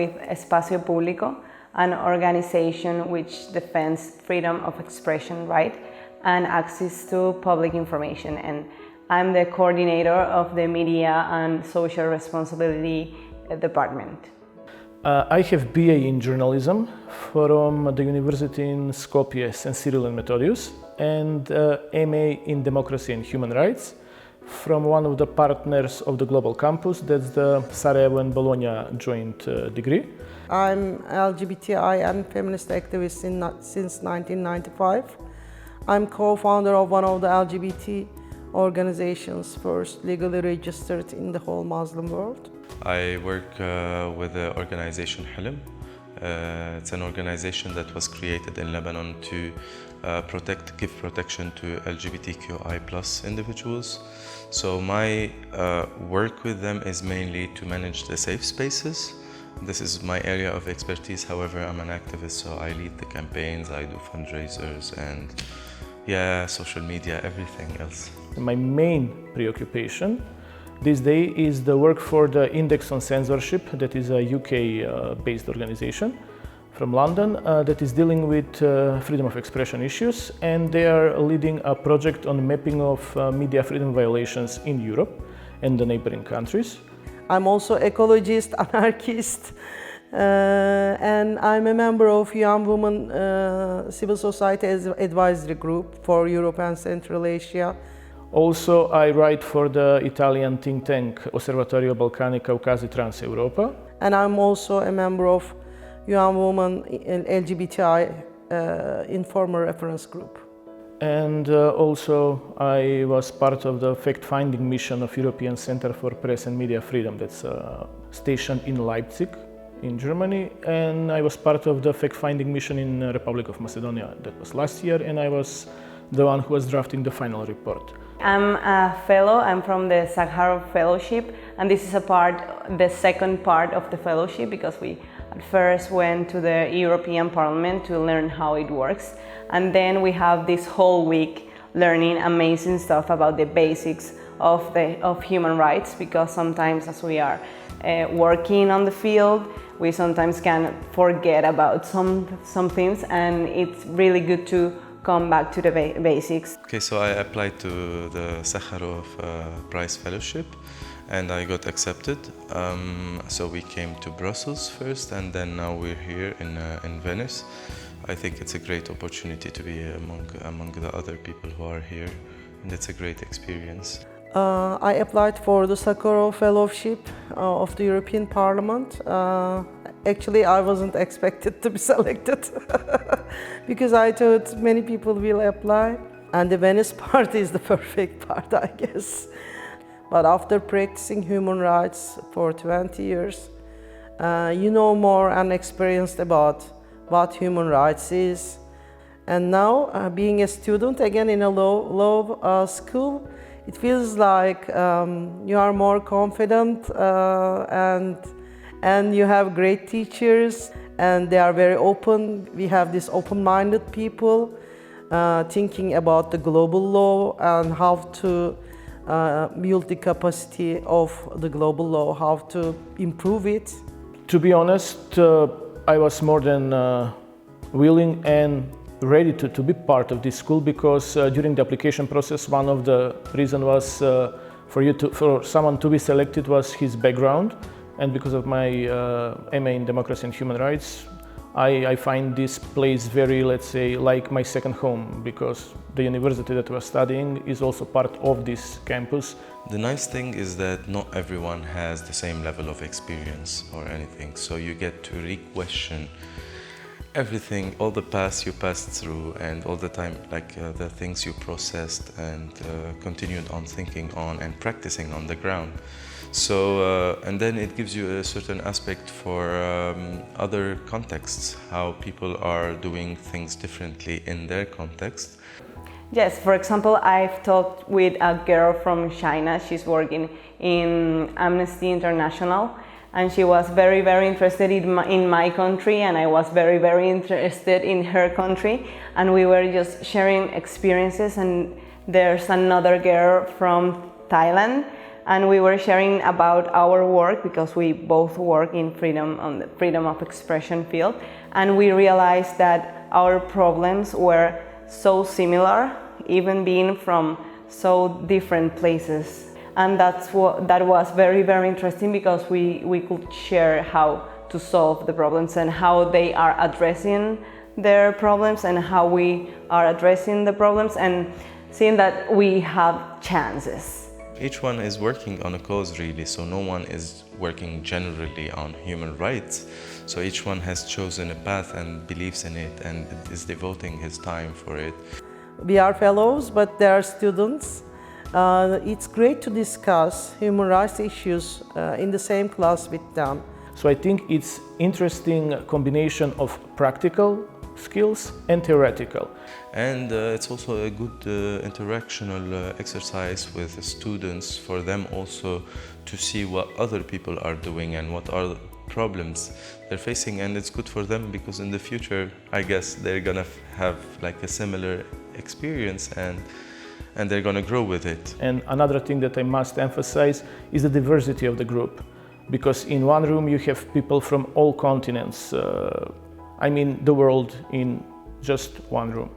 with Espacio Público, an organization which defends freedom of expression, right, and access to public information. And I'm the coordinator of the Media and Social Responsibility Department. I have BA in journalism from the University in Skopje, St. Cyril and Methodius, and MA in democracy and human rights from one of the partners of the Global Campus, that's the Sarajevo and Bologna joint degree. I'm LGBTI and feminist activist since 1995. I'm co-founder of one of the LGBT organizations first legally registered in the whole Muslim world. I work with the organization Hilm. It's an organization that was created in Lebanon to give protection to LGBTQI+ individuals. So my work with them is mainly to manage the safe spaces. This is my area of expertise. However, I'm an activist, so I lead the campaigns, I do fundraisers, and social media, everything else. My main preoccupation this day is the work for the Index on Censorship, that is a UK-based organization from London that is dealing with freedom of expression issues, and they are leading a project on mapping of media freedom violations in Europe and the neighboring countries. I'm also ecologist, anarchist, and I'm a member of Young Women Civil Society Advisory Group for Europe and Central Asia. Also, I write for the Italian think tank Osservatorio Balcani Caucasus Trans Europa. And I'm also a member of Young Women LGBTI Informer Reference Group. And also, I was part of the fact-finding mission of European Center for Press and Media Freedom, that's stationed in Leipzig, in Germany. And I was part of the fact-finding mission in the Republic of Macedonia, that was last year, and I was the one who was drafting the final report. I'm a fellow, I'm from the Sakharov Fellowship, and this is the second part of the fellowship, because we at first went to the European Parliament to learn how it works, and then we have this whole week learning amazing stuff about the basics of human rights, because sometimes as we are working on the field, we sometimes can forget about some things, and it's really good to come back to the basics. Okay, so I applied to the Sakharov Prize Fellowship and I got accepted. So we came to Brussels first, and then now we're here in Venice. I think it's a great opportunity to be among the other people who are here, and it's a great experience. I applied for the Sakharov Fellowship of the European Parliament. Actually, I wasn't expected to be selected because I thought many people will apply. And the Venice part is the perfect part, I guess. But after practicing human rights for 20 years, you know more and experienced about what human rights is. And now, being a student again in a law school, it feels like you are more confident and you have great teachers, and they are very open. We have these open-minded people thinking about the global law and how to build the capacity of the global law, how to improve it. To be honest, I was more than willing and ready to be part of this school, because during the application process, one of the reasons was for someone to be selected was his background. And because of my MA in democracy and human rights, I find this place very, let's say, like my second home, because the university that we're studying is also part of this campus. The nice thing is that not everyone has the same level of experience or anything, so you get to re-question everything, all the past you passed through, and all the time, the things you processed and continued on thinking on and practicing on the ground. So, and then it gives you a certain aspect for other contexts, how people are doing things differently in their context. Yes, for example, I've talked with a girl from China. She's working in Amnesty International, and she was very, very interested in my country, and I was very, very interested in her country, and we were just sharing experiences. And there's another girl from Thailand, and we were sharing about our work because we both work in freedom on the freedom of expression field, and we realized that our problems were so similar, even being from so different places. And that was very interesting because we could share how to solve the problems and how they are addressing their problems and how we are addressing the problems, and seeing that we have chances. Each one is working on a cause really, so no one is working generally on human rights. So each one has chosen a path and believes in it and is devoting his time for it. We are fellows, but they are students. It's great to discuss human rights issues in the same class with them. So I think it's interesting combination of practical skills and theoretical. And it's also a good interactional exercise with the students, for them also to see what other people are doing and what are the problems they're facing. And it's good for them because in the future, I guess they're gonna have like a similar experience and they're gonna grow with it. And another thing that I must emphasize is the diversity of the group. Because in one room you have people from all continents, I mean the world, in just one room.